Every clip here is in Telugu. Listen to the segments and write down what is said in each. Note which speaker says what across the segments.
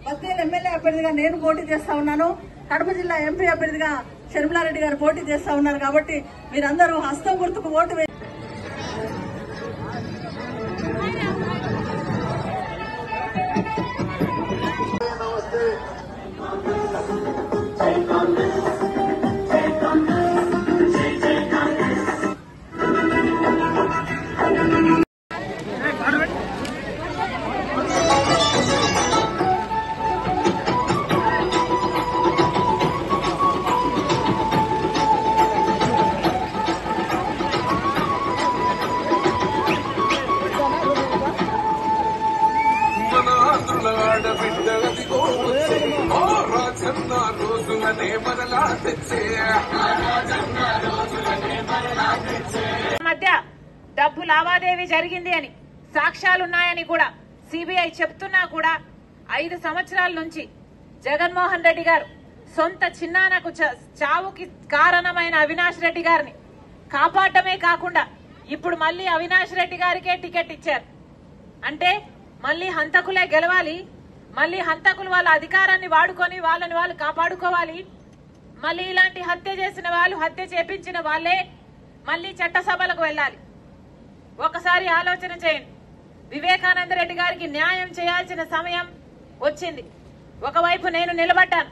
Speaker 1: బద్వేలు ఎమ్మెల్యే అభ్యర్థిగా నేను పోటీ చేస్తా ఉన్నాను. కడప జిల్లా ఎంపీ అభ్యర్థిగా షర్మిలారెడ్డి గారు పోటీ చేస్తా ఉన్నారు. కాబట్టి మీరందరూ హస్తం గుర్తుకు ఓటు వేసి
Speaker 2: మధ్య డబ్బు లావాదేవీ జరిగింది అని సాక్ష్యాలున్నాయని కూడా సిబిఐ చెప్తున్నా కూడా 5 సంవత్సరాల నుంచి జగన్మోహన్ రెడ్డి గారు సొంత చిన్నానకు చావుకి కారణమైన అవినాష్ రెడ్డి గారిని కాపాడటమే కాకుండా ఇప్పుడు మళ్లీ అవినాష్ రెడ్డి గారికే టికెట్ ఇచ్చారు. అంటే మళ్లీ హంతకులే గెలవాలి, మళ్లీ హంతకులు వాళ్ళ అధికారాన్ని వాడుకొని వాళ్ళని వాళ్ళు కాపాడుకోవాలి, మళ్లీ ఇలాంటి హత్య చేసిన వాళ్ళు, హత్య చేపించిన వాళ్లే మళ్లీ చట్టసభలకు వెళ్లాలి. ఒకసారి ఆలోచన చేయండి. వివేకానంద రెడ్డి గారికి న్యాయం చేయాల్సిన సమయం వచ్చింది. ఒకవైపు నేను నిలబడ్డాను,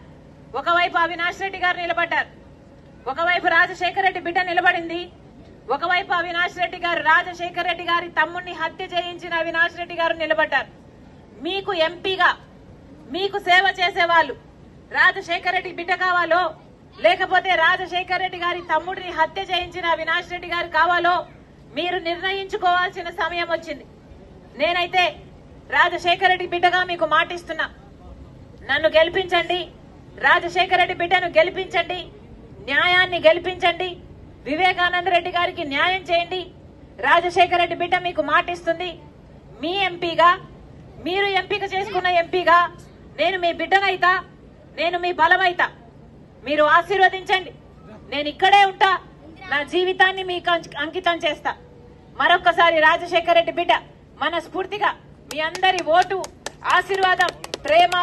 Speaker 2: ఒకవైపు అవినాష్ రెడ్డి గారు నిలబడ్డారు, ఒకవైపు రాజశేఖర రెడ్డి బిడ్డ నిలబడింది, ఒకవైపు అవినాష్ రెడ్డి గారు రాజశేఖర రెడ్డి గారి తమ్ముడిని హత్య చేయించిన అవినాష్ రెడ్డి గారు నిలబడ్డారు. మీకు ఎంపీగా మీకు సేవ చేసేవాళ్ళు రాజశేఖర రెడ్డి బిడ్డ కావాలో లేకపోతే రాజశేఖర రెడ్డి గారి తమ్ముడిని హత్య చేయించిన అవినాష్ రెడ్డి గారు కావాలో మీరు నిర్ణయించుకోవాల్సిన సమయం వచ్చింది. నేనైతే రాజశేఖర రెడ్డి బిడ్డగా మీకు మాటిస్తున్నా, నన్ను గెలిపించండి, రాజశేఖర రెడ్డి బిడ్డను గెలిపించండి, న్యాయాన్ని గెలిపించండి, వివేకానంద రెడ్డి గారికి న్యాయం చేయండి. రాజశేఖర రెడ్డి బిడ్డ మీకు మాటిస్తుంది. మీ ఎంపీగా, మీరు ఎంపిక చేసుకున్న ఎంపీగా నేను మీ బిడ్డనైతా, నేను మీ బలమైతా. మీరు ఆశీర్వదించండి, నేను ఇక్కడే ఉంటా, నా జీవితాన్ని మీకు అంకితం చేస్తా. మరొక్కసారి రాజశేఖర రెడ్డి బిడ్డ మనస్ఫూర్తిగా మీ అందరి ఓటు, ఆశీర్వాదం, ప్రేమ,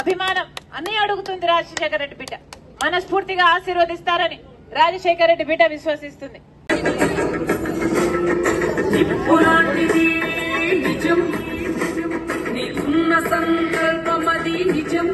Speaker 2: అభిమానం అన్నీ అడుగుతుంది. రాజశేఖర రెడ్డి బిడ్డ మనస్ఫూర్తిగా ఆశీర్వదిస్తారని రాజశేఖర రెడ్డి బిడ్డ విశ్వసిస్తుంది.
Speaker 3: నిజం నీకున్న సంకల్పమది నిజం.